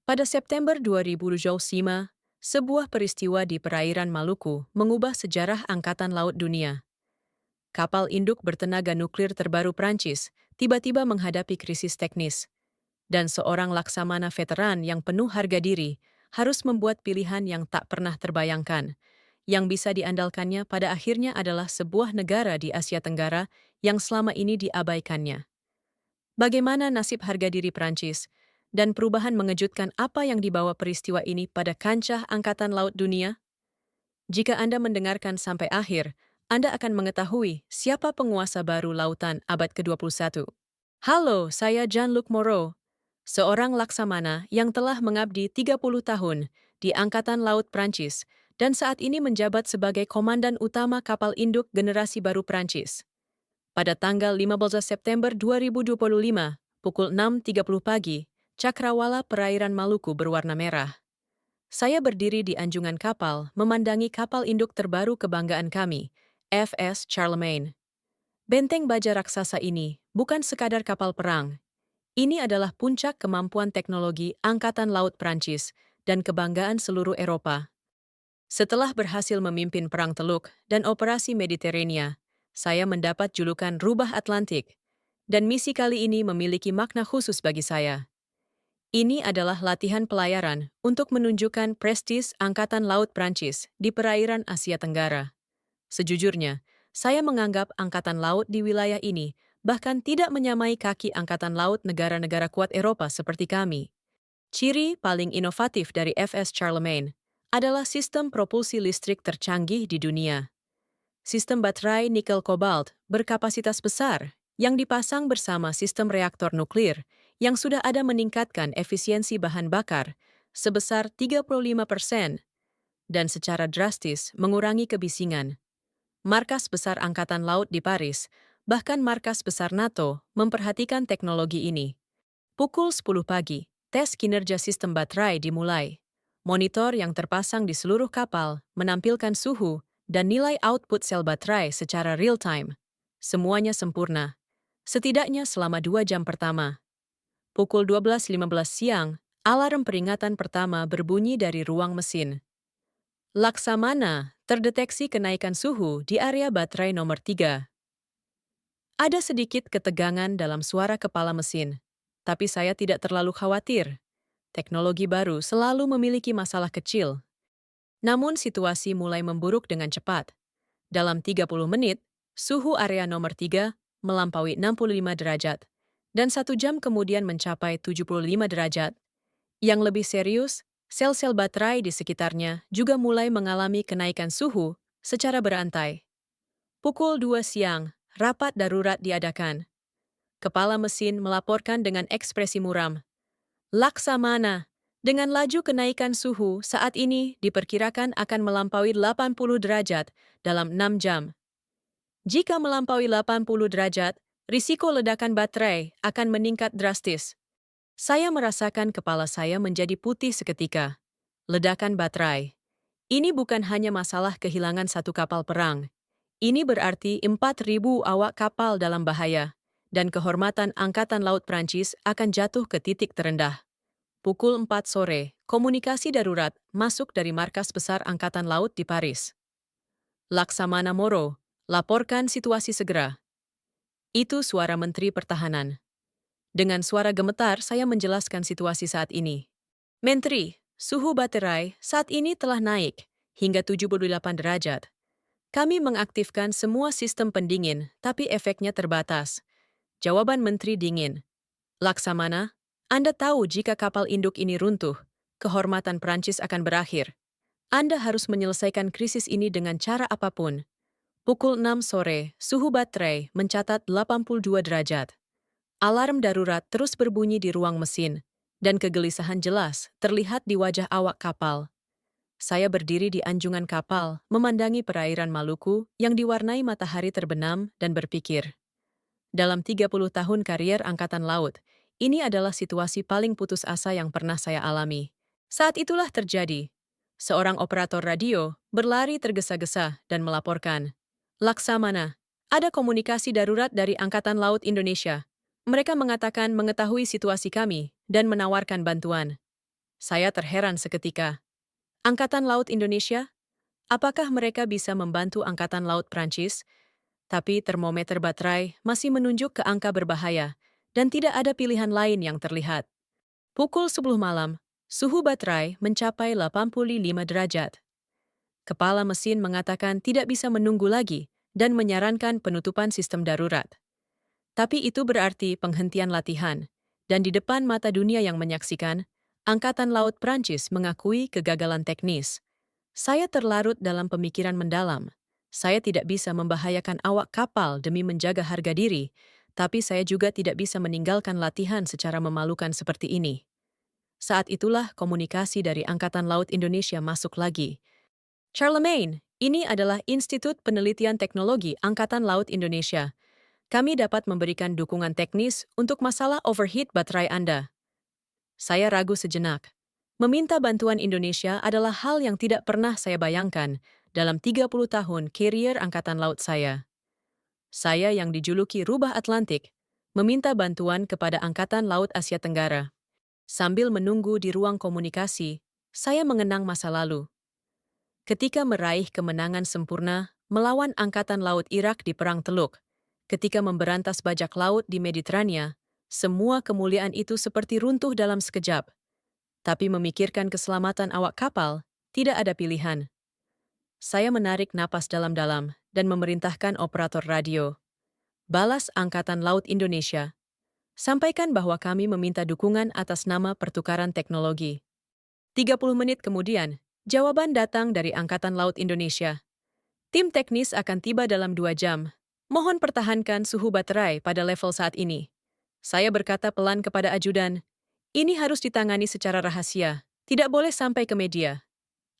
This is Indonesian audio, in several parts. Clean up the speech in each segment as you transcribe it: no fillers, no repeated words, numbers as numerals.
Pada September 2025, sebuah peristiwa di perairan Maluku mengubah sejarah Angkatan Laut Dunia. Kapal induk bertenaga nuklir terbaru Prancis tiba-tiba menghadapi krisis teknis, dan seorang laksamana veteran yang penuh harga diri harus membuat pilihan yang tak pernah terbayangkan. Yang bisa diandalkannya pada akhirnya adalah sebuah negara di Asia Tenggara yang selama ini diabaikannya. Bagaimana nasib harga diri Prancis, dan perubahan mengejutkan apa yang dibawa peristiwa ini pada kancah Angkatan Laut Dunia? Jika Anda mendengarkan sampai akhir, Anda akan mengetahui siapa penguasa baru lautan abad ke-21. Halo, saya Jean-Luc Moreau, seorang laksamana yang telah mengabdi 30 tahun di Angkatan Laut Prancis dan saat ini menjabat sebagai Komandan Utama Kapal Induk Generasi Baru Prancis. Pada tanggal 15 September 2025, pukul 6.30 pagi, cakrawala perairan Maluku berwarna merah. Saya berdiri di anjungan kapal, memandangi kapal induk terbaru kebanggaan kami, FS Charlemagne. Benteng baja raksasa ini bukan sekadar kapal perang. Ini adalah puncak kemampuan teknologi Angkatan Laut Prancis dan kebanggaan seluruh Eropa. Setelah berhasil memimpin Perang Teluk dan Operasi Mediterania, saya mendapat julukan Rubah Atlantik, dan misi kali ini memiliki makna khusus bagi saya. Ini adalah latihan pelayaran untuk menunjukkan prestis Angkatan Laut Prancis di perairan Asia Tenggara. Sejujurnya, saya menganggap Angkatan Laut di wilayah ini bahkan tidak menyamai kaki Angkatan Laut negara-negara kuat Eropa seperti kami. Ciri paling inovatif dari FS Charlemagne adalah sistem propulsi listrik tercanggih di dunia. Sistem baterai nikel kobalt berkapasitas besar yang dipasang bersama sistem reaktor nuklir yang sudah ada meningkatkan efisiensi bahan bakar sebesar 35% dan secara drastis mengurangi kebisingan. Markas Besar Angkatan Laut di Paris, bahkan Markas Besar NATO, memperhatikan teknologi ini. Pukul 10 pagi, tes kinerja sistem baterai dimulai. Monitor yang terpasang di seluruh kapal menampilkan suhu dan nilai output sel baterai secara real-time. Semuanya sempurna. Setidaknya selama 2 jam pertama. Pukul 12.15 siang, alarm peringatan pertama berbunyi dari ruang mesin. Laksamana, terdeteksi kenaikan suhu di area baterai nomor 3. Ada sedikit ketegangan dalam suara kepala mesin, tapi saya tidak terlalu khawatir. Teknologi baru selalu memiliki masalah kecil. Namun situasi mulai memburuk dengan cepat. Dalam 30 menit, suhu area nomor 3 melampaui 65 derajat, dan 1 jam kemudian mencapai 75 derajat. Yang lebih serius, sel-sel baterai di sekitarnya juga mulai mengalami kenaikan suhu secara berantai. Pukul 2 siang, rapat darurat diadakan. Kepala mesin melaporkan dengan ekspresi muram. Laksamana, dengan laju kenaikan suhu saat ini diperkirakan akan melampaui 80 derajat dalam 6 jam. Jika melampaui 80 derajat, risiko ledakan baterai akan meningkat drastis. Saya merasakan kepala saya menjadi putih seketika. Ledakan baterai. Ini bukan hanya masalah kehilangan satu kapal perang. Ini berarti 4.000 awak kapal dalam bahaya, dan kehormatan Angkatan Laut Prancis akan jatuh ke titik terendah. Pukul 4 sore, komunikasi darurat masuk dari Markas Besar Angkatan Laut di Paris. Laksamana Moreau, laporkan situasi segera. Itu suara Menteri Pertahanan. Dengan suara gemetar, saya menjelaskan situasi saat ini. Menteri, suhu baterai saat ini telah naik hingga 78 derajat. Kami mengaktifkan semua sistem pendingin, tapi efeknya terbatas. Jawaban Menteri dingin. Laksamana, Anda tahu jika kapal induk ini runtuh, kehormatan Prancis akan berakhir. Anda harus menyelesaikan krisis ini dengan cara apapun. Pukul 6 sore, suhu baterai mencatat 82 derajat. Alarm darurat terus berbunyi di ruang mesin, dan kegelisahan jelas terlihat di wajah awak kapal. Saya berdiri di anjungan kapal, memandangi perairan Maluku yang diwarnai matahari terbenam dan berpikir. Dalam 30 tahun karier Angkatan Laut, ini adalah situasi paling putus asa yang pernah saya alami. Saat itulah terjadi. Seorang operator radio berlari tergesa-gesa dan melaporkan. Laksamana, ada komunikasi darurat dari Angkatan Laut Indonesia. Mereka mengatakan mengetahui situasi kami dan menawarkan bantuan. Saya terheran seketika. Angkatan Laut Indonesia? Apakah mereka bisa membantu Angkatan Laut Prancis? Tapi termometer baterai masih menunjuk ke angka berbahaya, dan tidak ada pilihan lain yang terlihat. Pukul 10 malam, suhu baterai mencapai 85 derajat. Kepala mesin mengatakan tidak bisa menunggu lagi dan menyarankan penutupan sistem darurat. Tapi itu berarti penghentian latihan, dan di depan mata dunia yang menyaksikan, Angkatan Laut Prancis mengakui kegagalan teknis. Saya terlarut dalam pemikiran mendalam. Saya tidak bisa membahayakan awak kapal demi menjaga harga diri, tapi saya juga tidak bisa meninggalkan latihan secara memalukan seperti ini. Saat itulah komunikasi dari Angkatan Laut Indonesia masuk lagi. Charlemagne, ini adalah Institut Penelitian Teknologi Angkatan Laut Indonesia. Kami dapat memberikan dukungan teknis untuk masalah overheat baterai Anda. Saya ragu sejenak. Meminta bantuan Indonesia adalah hal yang tidak pernah saya bayangkan dalam 30 tahun karier Angkatan Laut saya. Saya yang dijuluki Rubah Atlantik, meminta bantuan kepada Angkatan Laut Asia Tenggara. Sambil menunggu di ruang komunikasi, saya mengenang masa lalu. Ketika meraih kemenangan sempurna melawan Angkatan Laut Irak di Perang Teluk, ketika memberantas bajak laut di Mediterania, semua kemuliaan itu seperti runtuh dalam sekejap. Tapi memikirkan keselamatan awak kapal, tidak ada pilihan. Saya menarik napas dalam-dalam dan memerintahkan operator radio. Balas Angkatan Laut Indonesia. Sampaikan bahwa kami meminta dukungan atas nama pertukaran teknologi. 30 menit kemudian, jawaban datang dari Angkatan Laut Indonesia. Tim teknis akan tiba dalam 2 jam. Mohon pertahankan suhu baterai pada level saat ini. Saya berkata pelan kepada ajudan, ini harus ditangani secara rahasia, tidak boleh sampai ke media.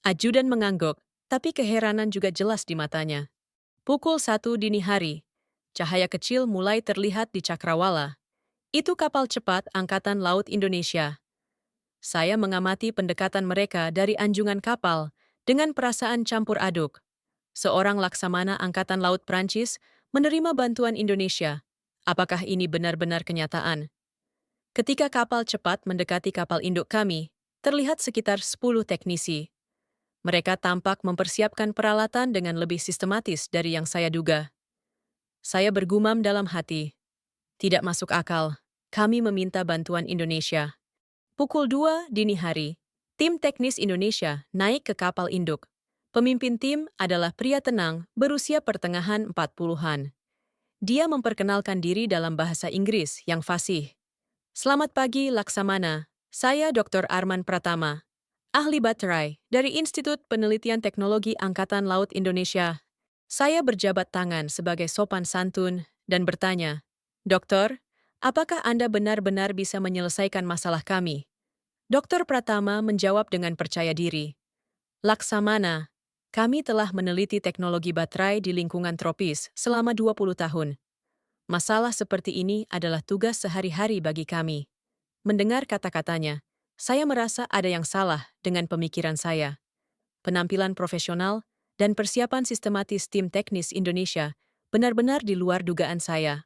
Ajudan mengangguk, tapi keheranan juga jelas di matanya. Pukul 1 dini hari, cahaya kecil mulai terlihat di cakrawala. Itu kapal cepat Angkatan Laut Indonesia. Saya mengamati pendekatan mereka dari anjungan kapal dengan perasaan campur aduk. Seorang laksamana Angkatan Laut Prancis menerima bantuan Indonesia. Apakah ini benar-benar kenyataan? Ketika kapal cepat mendekati kapal induk kami, terlihat sekitar 10 teknisi. Mereka tampak mempersiapkan peralatan dengan lebih sistematis dari yang saya duga. Saya bergumam dalam hati. Tidak masuk akal. Kami meminta bantuan Indonesia. Pukul 2 dini hari, tim teknis Indonesia naik ke kapal induk. Pemimpin tim adalah pria tenang berusia pertengahan 40-an. Dia memperkenalkan diri dalam bahasa Inggris yang fasih. Selamat pagi, Laksamana. Saya Dr. Arman Pratama, ahli baterai dari Institut Penelitian Teknologi Angkatan Laut Indonesia. Saya berjabat tangan sebagai sopan santun dan bertanya, Dokter, apakah Anda benar-benar bisa menyelesaikan masalah kami? Dr. Pratama menjawab dengan percaya diri. Laksamana, kami telah meneliti teknologi baterai di lingkungan tropis selama 20 tahun. Masalah seperti ini adalah tugas sehari-hari bagi kami. Mendengar kata-katanya, saya merasa ada yang salah dengan pemikiran saya. Penampilan profesional dan persiapan sistematis tim teknis Indonesia benar-benar di luar dugaan saya.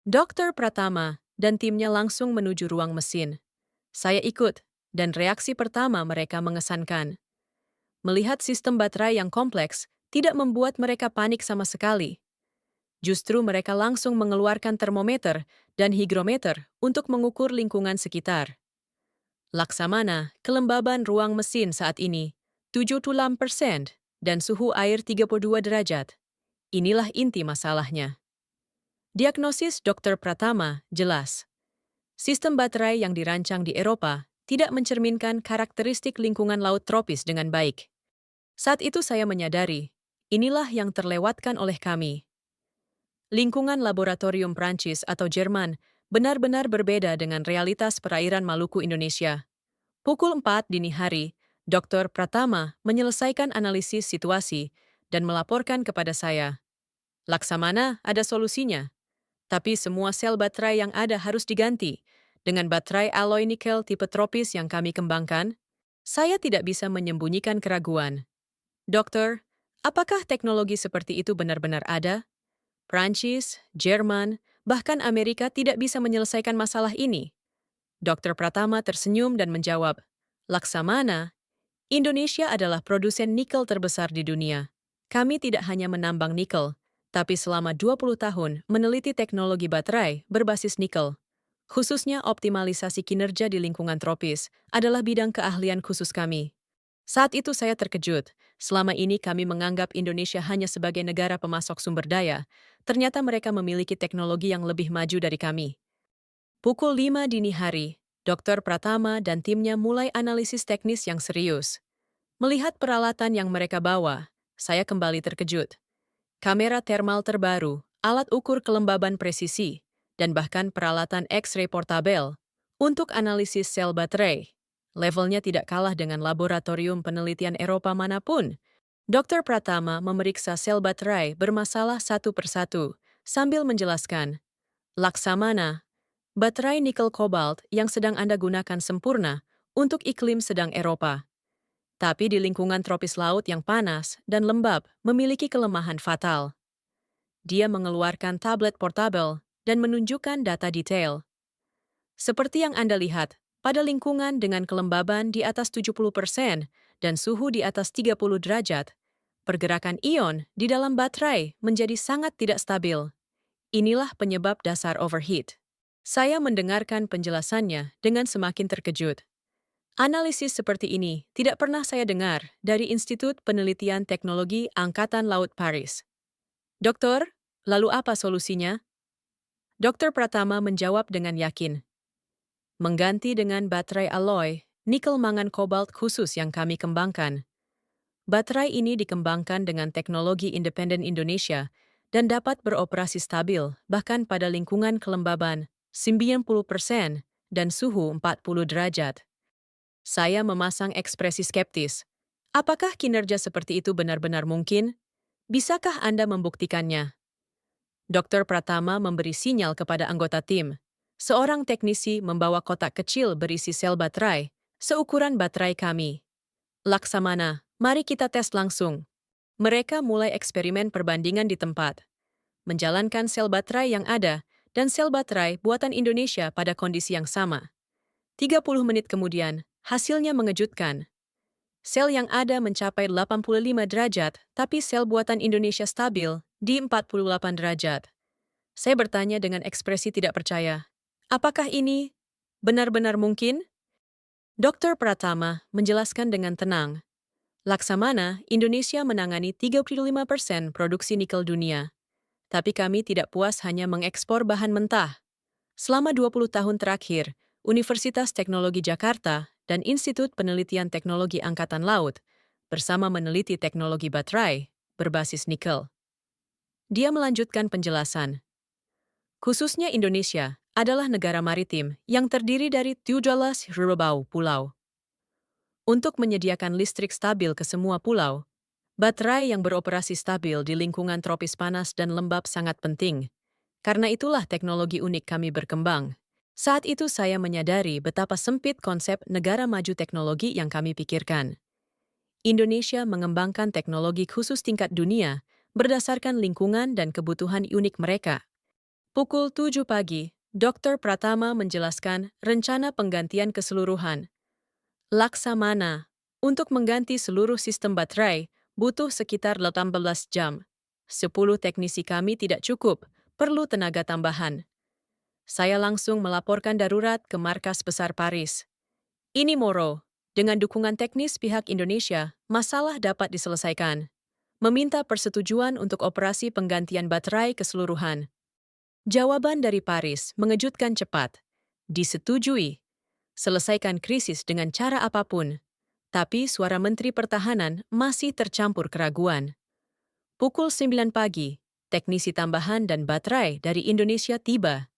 Dr. Pratama dan timnya langsung menuju ruang mesin. Saya ikut, dan reaksi pertama mereka mengesankan. Melihat sistem baterai yang kompleks tidak membuat mereka panik sama sekali. Justru mereka langsung mengeluarkan termometer dan higrometer untuk mengukur lingkungan sekitar. Laksamana, kelembaban ruang mesin saat ini 76% dan suhu air 32 derajat. Inilah inti masalahnya. Diagnosis Dr. Pratama jelas. Sistem baterai yang dirancang di Eropa tidak mencerminkan karakteristik lingkungan laut tropis dengan baik. Saat itu saya menyadari, inilah yang terlewatkan oleh kami. Lingkungan laboratorium Prancis atau Jerman benar-benar berbeda dengan realitas perairan Maluku Indonesia. Pukul 4 dini hari, Dr. Pratama menyelesaikan analisis situasi dan melaporkan kepada saya. Laksamana, ada solusinya. Tapi semua sel baterai yang ada harus diganti. Dengan baterai alloy nikel tipe tropis yang kami kembangkan, saya tidak bisa menyembunyikan keraguan. Dokter, apakah teknologi seperti itu benar-benar ada? Prancis, Jerman, bahkan Amerika tidak bisa menyelesaikan masalah ini. Dr. Pratama tersenyum dan menjawab, Laksamana, Indonesia adalah produsen nikel terbesar di dunia. Kami tidak hanya menambang nikel, tapi selama 20 tahun meneliti teknologi baterai berbasis nikel. Khususnya optimalisasi kinerja di lingkungan tropis adalah bidang keahlian khusus kami. Saat itu saya terkejut. Selama ini kami menganggap Indonesia hanya sebagai negara pemasok sumber daya. Ternyata mereka memiliki teknologi yang lebih maju dari kami. Pukul 5 dini hari, Dr. Pratama dan timnya mulai analisis teknis yang serius. Melihat peralatan yang mereka bawa, saya kembali terkejut. Kamera thermal terbaru, alat ukur kelembaban presisi, dan bahkan peralatan X-ray portabel untuk analisis sel baterai. Levelnya tidak kalah dengan laboratorium penelitian Eropa manapun. Dr. Pratama memeriksa sel baterai bermasalah satu persatu, sambil menjelaskan, Laksamana, baterai nikel kobalt yang sedang Anda gunakan sempurna untuk iklim sedang Eropa. Tapi di lingkungan tropis laut yang panas dan lembab memiliki kelemahan fatal. Dia mengeluarkan tablet portabel dan menunjukkan data detail. Seperti yang Anda lihat, pada lingkungan dengan kelembaban di atas 70% dan suhu di atas 30 derajat, pergerakan ion di dalam baterai menjadi sangat tidak stabil. Inilah penyebab dasar overheat. Saya mendengarkan penjelasannya dengan semakin terkejut. Analisis seperti ini tidak pernah saya dengar dari Institut Penelitian Teknologi Angkatan Laut Paris. Dokter, lalu apa solusinya? Dr. Pratama menjawab dengan yakin. Mengganti dengan baterai alloy, nikel mangan kobalt khusus yang kami kembangkan. Baterai ini dikembangkan dengan teknologi independen Indonesia dan dapat beroperasi stabil bahkan pada lingkungan kelembaban 90% dan suhu 40 derajat. Saya memasang ekspresi skeptis. Apakah kinerja seperti itu benar-benar mungkin? Bisakah Anda membuktikannya? Dr. Pratama memberi sinyal kepada anggota tim. Seorang teknisi membawa kotak kecil berisi sel baterai, seukuran baterai kami. Laksamana, mari kita tes langsung. Mereka mulai eksperimen perbandingan di tempat. Menjalankan sel baterai yang ada dan sel baterai buatan Indonesia pada kondisi yang sama. 30 menit kemudian, hasilnya mengejutkan. Sel yang ada mencapai 85 derajat, tapi sel buatan Indonesia stabil di 48 derajat. Saya bertanya dengan ekspresi tidak percaya. Apakah ini benar-benar mungkin? Dr. Pratama menjelaskan dengan tenang. Laksamana, Indonesia menangani 35% produksi nikel dunia. Tapi kami tidak puas hanya mengekspor bahan mentah. Selama 20 tahun terakhir, Universitas Teknologi Jakarta dan Institut Penelitian Teknologi Angkatan Laut bersama meneliti teknologi baterai berbasis nikel. Dia melanjutkan penjelasan. Khususnya Indonesia adalah negara maritim yang terdiri dari 17 pulau. Untuk menyediakan listrik stabil ke semua pulau, baterai yang beroperasi stabil di lingkungan tropis panas dan lembab sangat penting. Karena itulah teknologi unik kami berkembang. Saat itu saya menyadari betapa sempit konsep negara maju teknologi yang kami pikirkan. Indonesia mengembangkan teknologi khusus tingkat dunia berdasarkan lingkungan dan kebutuhan unik mereka. Pukul 7 pagi, Dr. Pratama menjelaskan rencana penggantian keseluruhan. Laksamana, untuk mengganti seluruh sistem baterai, butuh sekitar 18 jam. 10 teknisi kami tidak cukup, perlu tenaga tambahan. Saya langsung melaporkan darurat ke markas besar Paris. Ini Moro, dengan dukungan teknis pihak Indonesia, masalah dapat diselesaikan. Meminta persetujuan untuk operasi penggantian baterai keseluruhan. Jawaban dari Paris mengejutkan cepat. Disetujui. Selesaikan krisis dengan cara apapun. Tapi suara Menteri Pertahanan masih tercampur keraguan. Pukul 9 pagi, teknisi tambahan dan baterai dari Indonesia tiba.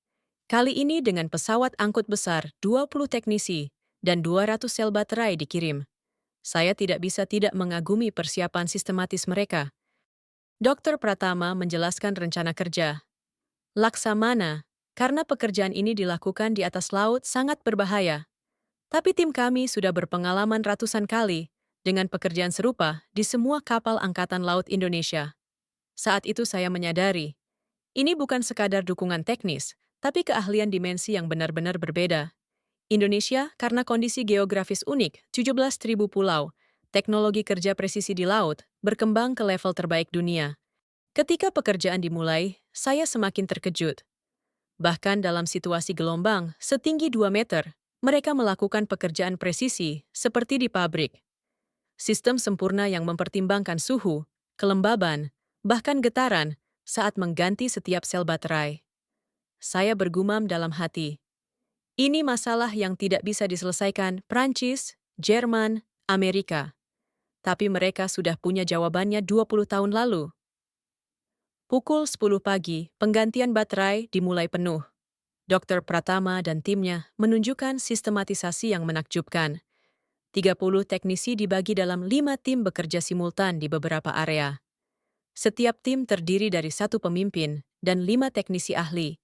Kali ini dengan pesawat angkut besar 20 teknisi dan 200 sel baterai dikirim. Saya tidak bisa tidak mengagumi persiapan sistematis mereka. Dr. Pratama menjelaskan rencana kerja. Laksamana, karena pekerjaan ini dilakukan di atas laut sangat berbahaya. Tapi tim kami sudah berpengalaman ratusan kali dengan pekerjaan serupa di semua kapal Angkatan Laut Indonesia. Saat itu saya menyadari, ini bukan sekadar dukungan teknis, tapi keahlian dimensi yang benar-benar berbeda. Indonesia, karena kondisi geografis unik, 17.000 pulau, teknologi kerja presisi di laut, berkembang ke level terbaik dunia. Ketika pekerjaan dimulai, saya semakin terkejut. Bahkan dalam situasi gelombang setinggi 2 meter, mereka melakukan pekerjaan presisi seperti di pabrik. Sistem sempurna yang mempertimbangkan suhu, kelembaban, bahkan getaran saat mengganti setiap sel baterai. Saya bergumam dalam hati. Ini masalah yang tidak bisa diselesaikan Prancis, Jerman, Amerika. Tapi mereka sudah punya jawabannya 20 tahun lalu. Pukul 10 pagi, penggantian baterai dimulai penuh. Dr. Pratama dan timnya menunjukkan sistematisasi yang menakjubkan. 30 teknisi dibagi dalam 5 tim bekerja simultan di beberapa area. Setiap tim terdiri dari 1 pemimpin dan 5 teknisi ahli.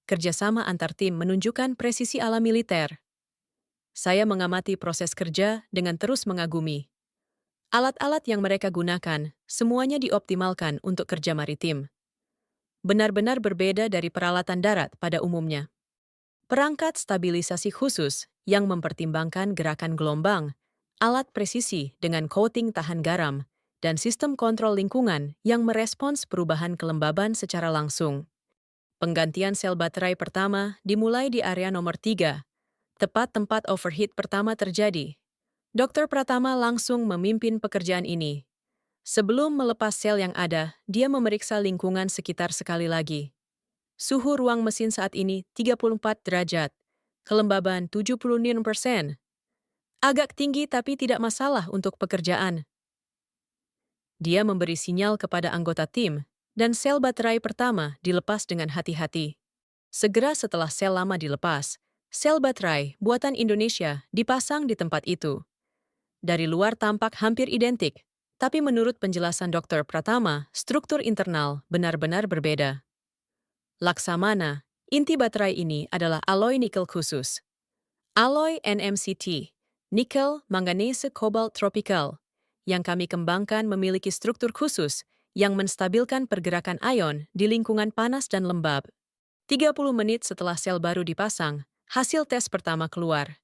Kerjasama antar tim menunjukkan presisi ala militer. Saya mengamati proses kerja dengan terus mengagumi. Alat-alat yang mereka gunakan, semuanya dioptimalkan untuk kerja maritim. Benar-benar berbeda dari peralatan darat pada umumnya. Perangkat stabilisasi khusus yang mempertimbangkan gerakan gelombang, alat presisi dengan coating tahan garam, dan sistem kontrol lingkungan yang merespons perubahan kelembaban secara langsung. Penggantian sel baterai pertama dimulai di area nomor 3, tepat tempat overheat pertama terjadi. Dr. Pratama langsung memimpin pekerjaan ini. Sebelum melepas sel yang ada, dia memeriksa lingkungan sekitar sekali lagi. Suhu ruang mesin saat ini 34 derajat, kelembaban 76%. Agak tinggi tapi tidak masalah untuk pekerjaan. Dia memberi sinyal kepada anggota tim, dan sel baterai pertama dilepas dengan hati-hati. Segera setelah sel lama dilepas, sel baterai buatan Indonesia dipasang di tempat itu. Dari luar tampak hampir identik, tapi menurut penjelasan Dr. Pratama, struktur internal benar-benar berbeda. Laksamana, inti baterai ini adalah alloy nikel khusus. Alloy NMCT, nikel manganese cobalt tropical, yang kami kembangkan memiliki struktur khusus yang menstabilkan pergerakan ion di lingkungan panas dan lembab. 30 menit setelah sel baru dipasang, hasil tes pertama keluar.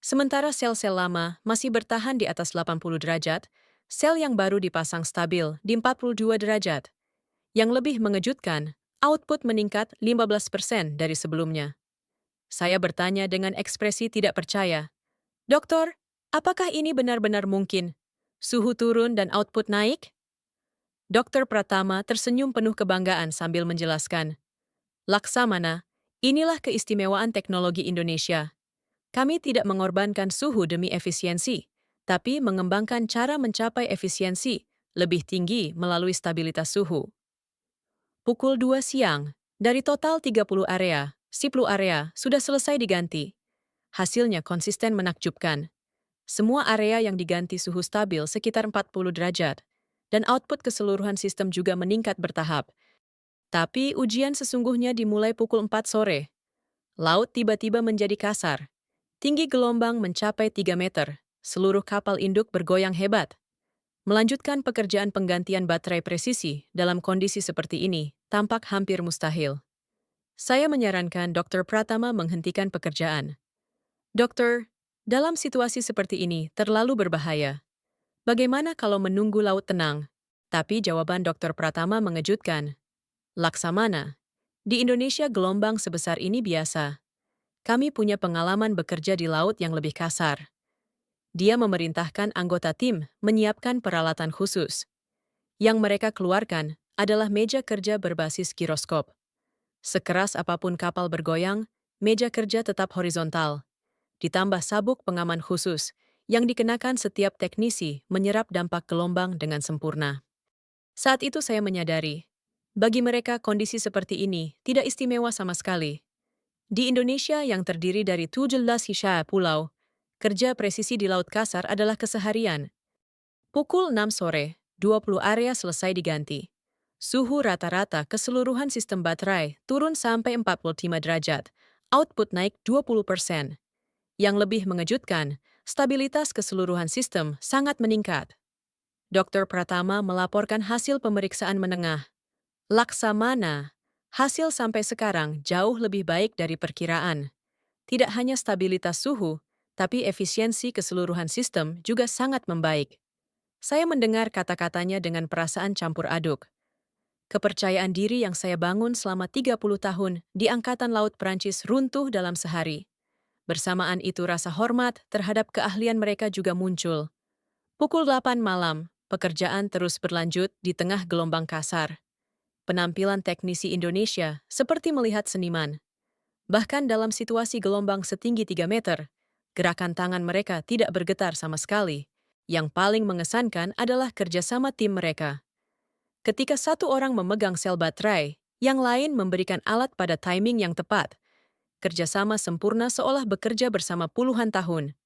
Sementara sel-sel lama masih bertahan di atas 80 derajat, sel yang baru dipasang stabil di 42 derajat. Yang lebih mengejutkan, output meningkat 15% dari sebelumnya. Saya bertanya dengan ekspresi tidak percaya. Dokter, apakah ini benar-benar mungkin? Suhu turun dan output naik? Dr. Pratama tersenyum penuh kebanggaan sambil menjelaskan. Laksamana, inilah keistimewaan teknologi Indonesia. Kami tidak mengorbankan suhu demi efisiensi, tapi mengembangkan cara mencapai efisiensi lebih tinggi melalui stabilitas suhu. Pukul 2 siang, dari total 30 area, 10 area sudah selesai diganti. Hasilnya konsisten menakjubkan. Semua area yang diganti suhu stabil sekitar 40 derajat, dan output keseluruhan sistem juga meningkat bertahap. Tapi ujian sesungguhnya dimulai pukul 4 sore. Laut tiba-tiba menjadi kasar. Tinggi gelombang mencapai 3 meter. Seluruh kapal induk bergoyang hebat. Melanjutkan pekerjaan penggantian baterai presisi dalam kondisi seperti ini tampak hampir mustahil. Saya menyarankan Dr. Pratama menghentikan pekerjaan. Dokter, dalam situasi seperti ini terlalu berbahaya. Bagaimana kalau menunggu laut tenang? Tapi jawaban Dr. Pratama mengejutkan. Laksamana, di Indonesia gelombang sebesar ini biasa. Kami punya pengalaman bekerja di laut yang lebih kasar. Dia memerintahkan anggota tim menyiapkan peralatan khusus. Yang mereka keluarkan adalah meja kerja berbasis giroskop. Sekeras apapun kapal bergoyang, meja kerja tetap horizontal. Ditambah sabuk pengaman khusus yang dikenakan setiap teknisi menyerap dampak gelombang dengan sempurna. Saat itu saya menyadari, bagi mereka kondisi seperti ini tidak istimewa sama sekali. Di Indonesia yang terdiri dari 17 pulau, kerja presisi di laut kasar adalah keseharian. Pukul 6 sore, 20 area selesai diganti. Suhu rata-rata keseluruhan sistem baterai turun sampai 45 derajat, output naik 20%. Yang lebih mengejutkan, stabilitas keseluruhan sistem sangat meningkat. Dr. Pratama melaporkan hasil pemeriksaan menengah. Laksamana, hasil sampai sekarang jauh lebih baik dari perkiraan. Tidak hanya stabilitas suhu, tapi efisiensi keseluruhan sistem juga sangat membaik. Saya mendengar kata-katanya dengan perasaan campur aduk. Kepercayaan diri yang saya bangun selama 30 tahun di Angkatan Laut Prancis runtuh dalam sehari. Bersamaan itu rasa hormat terhadap keahlian mereka juga muncul. Pukul 8 malam, pekerjaan terus berlanjut di tengah gelombang kasar. Penampilan teknisi Indonesia seperti melihat seniman. Bahkan dalam situasi gelombang setinggi 3 meter, gerakan tangan mereka tidak bergetar sama sekali. Yang paling mengesankan adalah kerjasama tim mereka. Ketika satu orang memegang sel baterai, yang lain memberikan alat pada timing yang tepat. Kerjasama sempurna seolah bekerja bersama puluhan tahun.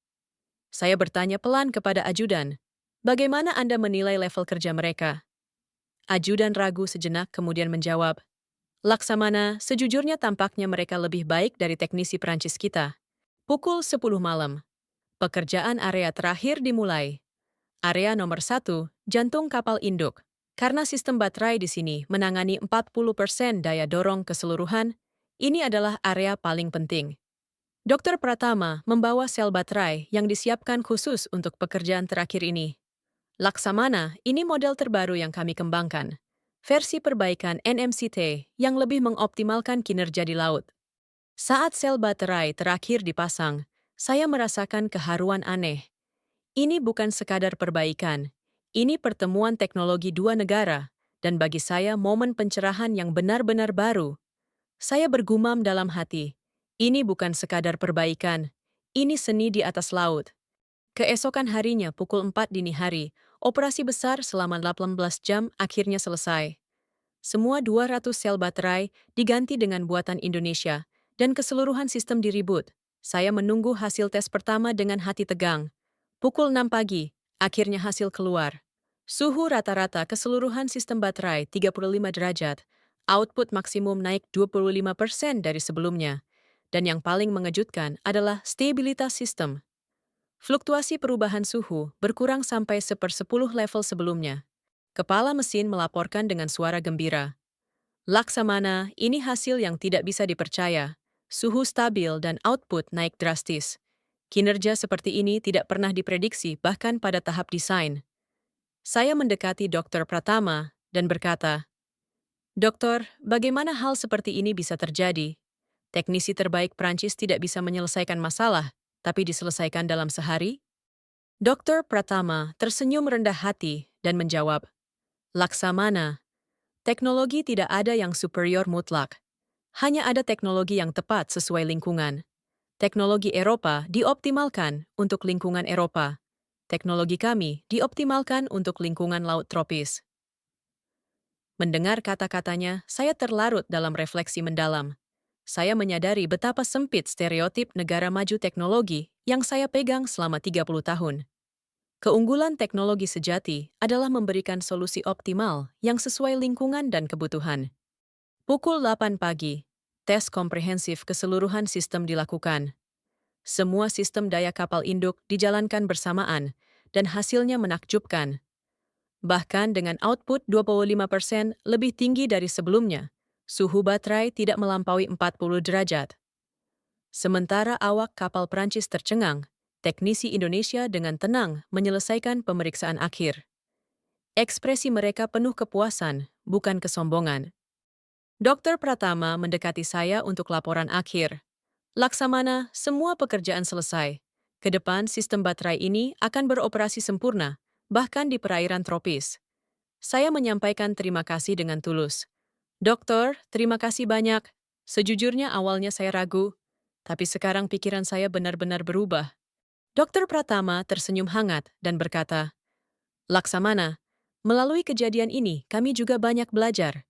Saya bertanya pelan kepada ajudan, bagaimana Anda menilai level kerja mereka? Ajudan ragu sejenak kemudian menjawab, Laksamana, sejujurnya tampaknya mereka lebih baik dari teknisi Prancis kita. Pukul 10 malam. Pekerjaan area terakhir dimulai. Area nomor 1, jantung kapal induk. Karena sistem baterai di sini menangani 40% daya dorong keseluruhan, ini adalah area paling penting. Dr. Pratama membawa sel baterai yang disiapkan khusus untuk pekerjaan terakhir ini. Laksamana, ini model terbaru yang kami kembangkan. Versi perbaikan NMCT yang lebih mengoptimalkan kinerja di laut. Saat sel baterai terakhir dipasang, saya merasakan keharuan aneh. Ini bukan sekadar perbaikan, ini pertemuan teknologi dua negara, dan bagi saya momen pencerahan yang benar-benar baru. Saya bergumam dalam hati, ini bukan sekadar perbaikan, ini seni di atas laut. Keesokan harinya pukul 4 dini hari, operasi besar selama 18 jam akhirnya selesai. Semua 200 sel baterai diganti dengan buatan Indonesia, dan keseluruhan sistem direboot. Saya menunggu hasil tes pertama dengan hati tegang. Pukul 6 pagi, akhirnya hasil keluar. Suhu rata-rata keseluruhan sistem baterai 35 derajat, output maksimum naik 25% dari sebelumnya. Dan yang paling mengejutkan adalah stabilitas sistem. Fluktuasi perubahan suhu berkurang sampai 1/10 level sebelumnya. Kepala mesin melaporkan dengan suara gembira. Laksamana, ini hasil yang tidak bisa dipercaya. Suhu stabil dan output naik drastis. Kinerja seperti ini tidak pernah diprediksi bahkan pada tahap desain. Saya mendekati Dr. Pratama dan berkata, Dokter, bagaimana hal seperti ini bisa terjadi? Teknisi terbaik Prancis tidak bisa menyelesaikan masalah, tapi diselesaikan dalam sehari? Dr. Pratama tersenyum rendah hati dan menjawab, Laksamana, teknologi tidak ada yang superior mutlak. Hanya ada teknologi yang tepat sesuai lingkungan. Teknologi Eropa dioptimalkan untuk lingkungan Eropa. Teknologi kami dioptimalkan untuk lingkungan laut tropis. Mendengar kata-katanya, saya terlarut dalam refleksi mendalam. Saya menyadari betapa sempit stereotip negara maju teknologi yang saya pegang selama 30 tahun. Keunggulan teknologi sejati adalah memberikan solusi optimal yang sesuai lingkungan dan kebutuhan. Pukul 8 pagi, tes komprehensif keseluruhan sistem dilakukan. Semua sistem daya kapal induk dijalankan bersamaan, dan hasilnya menakjubkan. Bahkan dengan output 25% lebih tinggi dari sebelumnya, suhu baterai tidak melampaui 40 derajat. Sementara awak kapal Prancis tercengang, teknisi Indonesia dengan tenang menyelesaikan pemeriksaan akhir. Ekspresi mereka penuh kepuasan, bukan kesombongan. Dr. Pratama mendekati saya untuk laporan akhir. Laksamana, semua pekerjaan selesai. Kedepan sistem baterai ini akan beroperasi sempurna, bahkan di perairan tropis. Saya menyampaikan terima kasih dengan tulus. Dokter, terima kasih banyak. Sejujurnya awalnya saya ragu, tapi sekarang pikiran saya benar-benar berubah. Dr. Pratama tersenyum hangat dan berkata, Laksamana, melalui kejadian ini kami juga banyak belajar.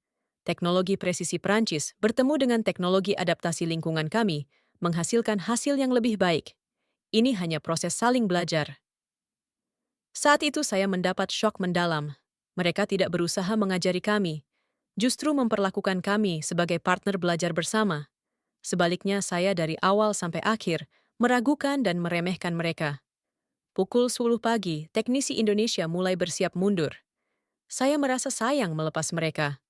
Teknologi presisi Prancis bertemu dengan teknologi adaptasi lingkungan kami, menghasilkan hasil yang lebih baik. Ini hanya proses saling belajar. Saat itu saya mendapat syok mendalam. Mereka tidak berusaha mengajari kami, justru memperlakukan kami sebagai partner belajar bersama. Sebaliknya saya dari awal sampai akhir meragukan dan meremehkan mereka. Pukul 10 pagi, teknisi Indonesia mulai bersiap mundur. Saya merasa sayang melepas mereka.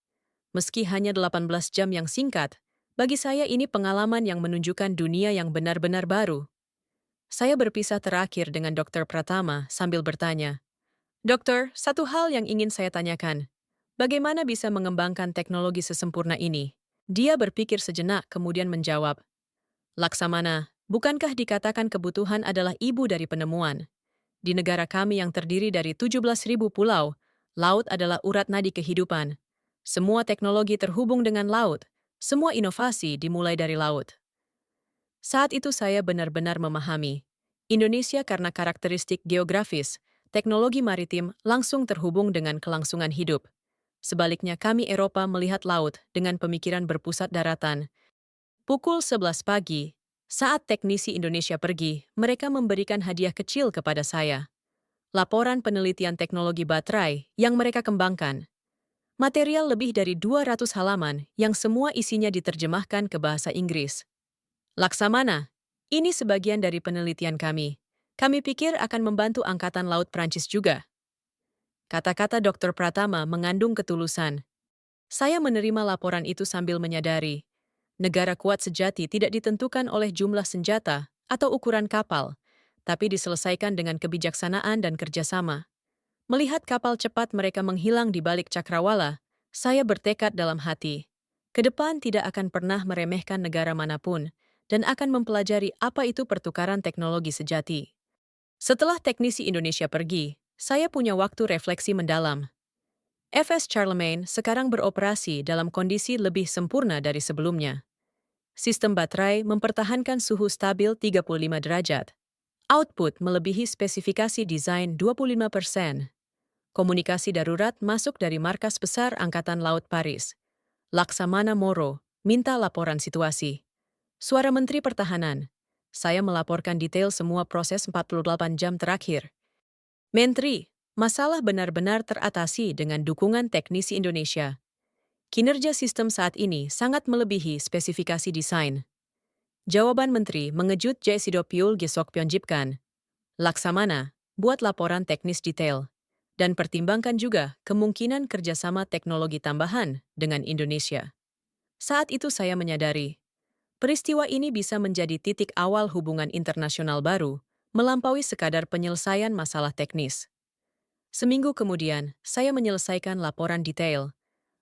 Meski hanya 18 jam yang singkat, Bagi saya ini pengalaman yang menunjukkan dunia yang benar-benar baru. Saya berpisah terakhir dengan Dr. Pratama sambil bertanya, "Dokter, satu hal yang ingin saya tanyakan. Bagaimana bisa mengembangkan teknologi sesempurna ini?" Dia berpikir sejenak kemudian menjawab, "Laksamana, bukankah dikatakan kebutuhan adalah ibu dari penemuan? Di negara kami yang terdiri dari 17.000 pulau, laut adalah urat nadi kehidupan. Semua teknologi terhubung dengan laut. Semua inovasi dimulai dari laut." Saat itu saya benar-benar memahami. Indonesia karena karakteristik geografis, teknologi maritim langsung terhubung dengan kelangsungan hidup. Sebaliknya kami Eropa melihat laut dengan pemikiran berpusat daratan. Pukul 11 pagi, saat teknisi Indonesia pergi, mereka memberikan hadiah kecil kepada saya. Laporan penelitian teknologi baterai yang mereka kembangkan. Material lebih dari 200 halaman yang semua isinya diterjemahkan ke bahasa Inggris. "Laksamana, ini sebagian dari penelitian kami. Kami pikir akan membantu Angkatan Laut Prancis juga." Kata-kata Dr. Pratama mengandung ketulusan. Saya menerima laporan itu sambil menyadari, negara kuat sejati tidak ditentukan oleh jumlah senjata atau ukuran kapal, tapi diselesaikan dengan kebijaksanaan dan kerjasama. Melihat kapal cepat mereka menghilang di balik cakrawala, saya bertekad dalam hati. Ke depan tidak akan pernah meremehkan negara manapun, dan akan mempelajari apa itu pertukaran teknologi sejati. Setelah teknisi Indonesia pergi, saya punya waktu refleksi mendalam. FS Charlemagne sekarang beroperasi dalam kondisi lebih sempurna dari sebelumnya. Sistem baterai mempertahankan suhu stabil 35 derajat. Output melebihi spesifikasi desain 25%. Komunikasi darurat masuk dari markas besar Angkatan Laut Paris. Laksamana Moro minta laporan situasi. Suara Menteri Pertahanan. Saya melaporkan detail semua proses 48 jam terakhir. Menteri, masalah benar-benar teratasi dengan dukungan teknisi Indonesia. Kinerja sistem saat ini sangat melebihi spesifikasi desain. Jawaban Menteri mengejut Sidopyul Gesok Pionjipkan. "Laksamana, buat laporan teknis detail. Dan pertimbangkan juga kemungkinan kerjasama teknologi tambahan dengan Indonesia." Saat itu saya menyadari, peristiwa ini bisa menjadi titik awal hubungan internasional baru, melampaui sekadar penyelesaian masalah teknis. Seminggu kemudian, saya menyelesaikan laporan detail.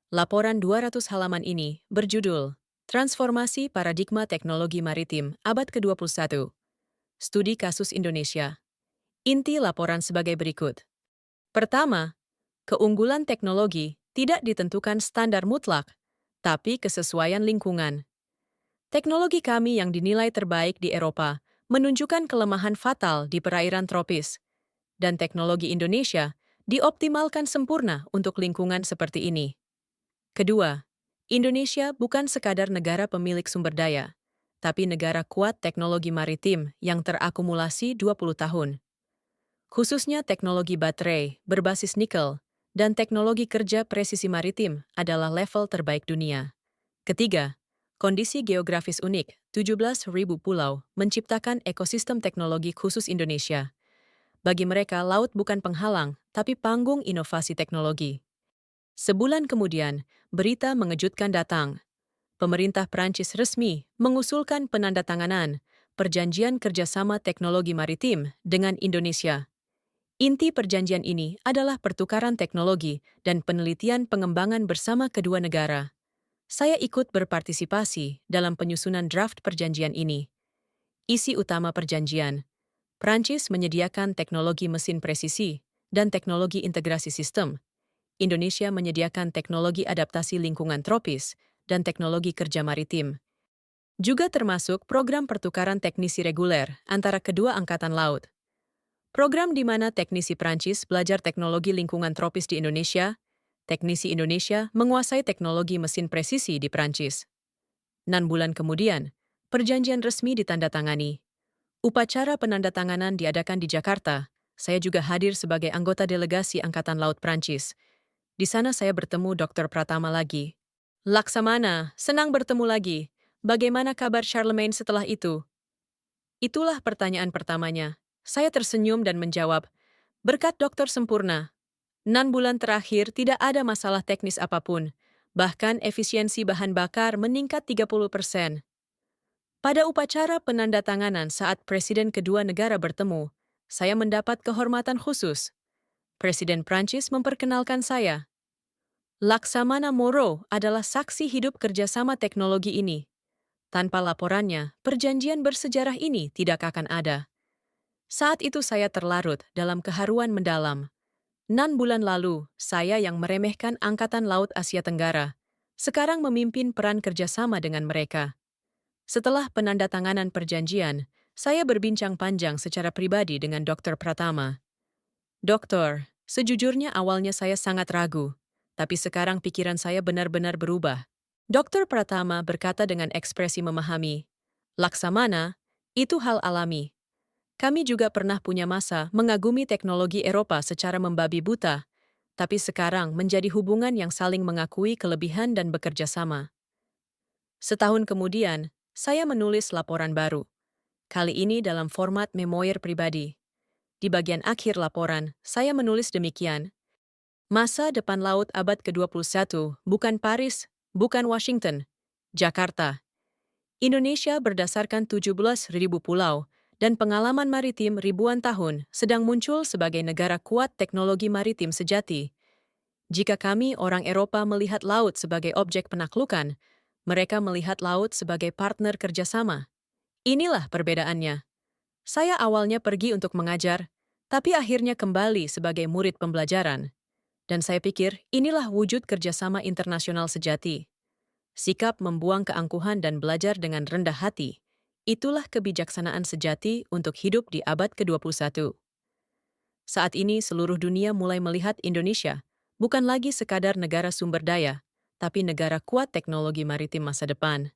Laporan 200 halaman ini berjudul Transformasi Paradigma Teknologi Maritim Abad ke-21. Studi Kasus Indonesia. Inti laporan sebagai berikut. Pertama, keunggulan teknologi tidak ditentukan standar mutlak, tapi kesesuaian lingkungan. Teknologi kami yang dinilai terbaik di Eropa menunjukkan kelemahan fatal di perairan tropis, dan teknologi Indonesia dioptimalkan sempurna untuk lingkungan seperti ini. Kedua, Indonesia bukan sekadar negara pemilik sumber daya, tapi negara kuat teknologi maritim yang terakumulasi 20 tahun. Khususnya teknologi baterai berbasis nikel dan teknologi kerja presisi maritim adalah level terbaik dunia. Ketiga, kondisi geografis unik, 17.000 pulau, menciptakan ekosistem teknologi khusus Indonesia. Bagi mereka, laut bukan penghalang, tapi panggung inovasi teknologi. Sebulan kemudian, berita mengejutkan datang. Pemerintah Prancis resmi mengusulkan penandatanganan Perjanjian Kerjasama Teknologi Maritim dengan Indonesia. Inti perjanjian ini adalah pertukaran teknologi dan penelitian pengembangan bersama kedua negara. Saya ikut berpartisipasi dalam penyusunan draft perjanjian ini. Isi utama perjanjian: Prancis menyediakan teknologi mesin presisi dan teknologi integrasi sistem. Indonesia menyediakan teknologi adaptasi lingkungan tropis dan teknologi kerja maritim. Juga termasuk program pertukaran teknisi reguler antara kedua angkatan laut. Program di mana teknisi Prancis belajar teknologi lingkungan tropis di Indonesia, teknisi Indonesia menguasai teknologi mesin presisi di Prancis. 6 bulan kemudian, perjanjian resmi ditandatangani. Upacara penandatanganan diadakan di Jakarta. Saya juga hadir sebagai anggota delegasi Angkatan Laut Prancis. Di sana saya bertemu Dr. Pratama lagi. "Laksamana, senang bertemu lagi. Bagaimana kabar Charlemagne setelah itu?" Itulah pertanyaan pertamanya. Saya tersenyum dan menjawab, "Berkat dokter sempurna. 6 bulan terakhir tidak ada masalah teknis apapun. Bahkan efisiensi bahan bakar meningkat 30%. Pada upacara penandatanganan saat Presiden kedua negara bertemu, saya mendapat kehormatan khusus. Presiden Prancis memperkenalkan saya. Laksamana Moro adalah saksi hidup kerjasama teknologi ini. Tanpa laporannya, perjanjian bersejarah ini tidak akan ada. Saat itu saya terlarut dalam keharuan mendalam. 6 bulan lalu, saya yang meremehkan Angkatan Laut Asia Tenggara, sekarang memimpin peran kerjasama dengan mereka. Setelah penandatanganan perjanjian, saya berbincang panjang secara pribadi dengan Dr. Pratama. Dokter, sejujurnya awalnya saya sangat ragu, tapi sekarang pikiran saya benar-benar berubah. Dr. Pratama berkata dengan ekspresi memahami, Laksamana, itu hal alami. Kami juga pernah punya masa mengagumi teknologi Eropa secara membabi buta, tapi sekarang menjadi hubungan yang saling mengakui kelebihan dan bekerja sama. Setahun kemudian, saya menulis laporan baru. Kali ini dalam format memoir pribadi. Di bagian akhir laporan, saya menulis demikian. Masa depan laut abad ke-21, bukan Paris, bukan Washington, Jakarta. Indonesia berdasarkan 17.000 pulau dan pengalaman maritim ribuan tahun sedang muncul sebagai negara kuat teknologi maritim sejati. Jika kami orang Eropa melihat laut sebagai objek penaklukan, mereka melihat laut sebagai partner kerjasama. Inilah perbedaannya. Saya awalnya pergi untuk mengajar, tapi akhirnya kembali sebagai murid pembelajaran. Dan saya pikir inilah wujud kerjasama internasional sejati. Sikap membuang keangkuhan dan belajar dengan rendah hati. Itulah kebijaksanaan sejati untuk hidup di abad ke-21. Saat ini seluruh dunia mulai melihat Indonesia bukan lagi sekadar negara sumber daya, tapi negara kuat teknologi maritim masa depan.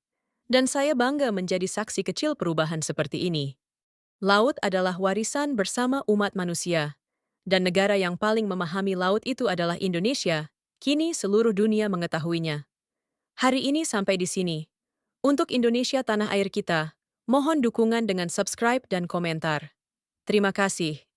Dan saya bangga menjadi saksi kecil perubahan seperti ini. Laut adalah warisan bersama umat manusia. Dan negara yang paling memahami laut itu adalah Indonesia. Kini seluruh dunia mengetahuinya. Hari ini sampai di sini. Untuk Indonesia tanah air kita, mohon dukungan dengan subscribe dan komentar. Terima kasih.